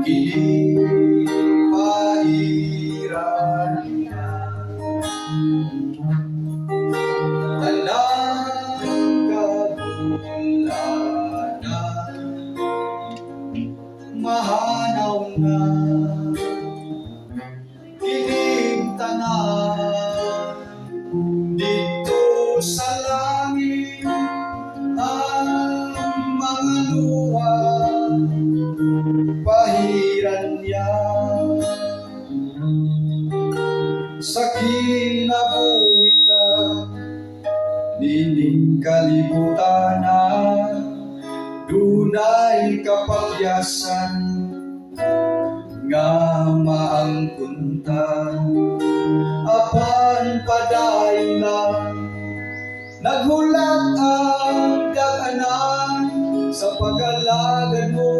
Inipahiran niya walang kagulanan, mahanaw na kining tanan dito sa langit. Ang mga luha pahiran niya sa kinabuhi ka nining kalibutan na dunay kapagyasan nga maangkunta apan padayon lang naghulat ang daanan sa pag-alagad mo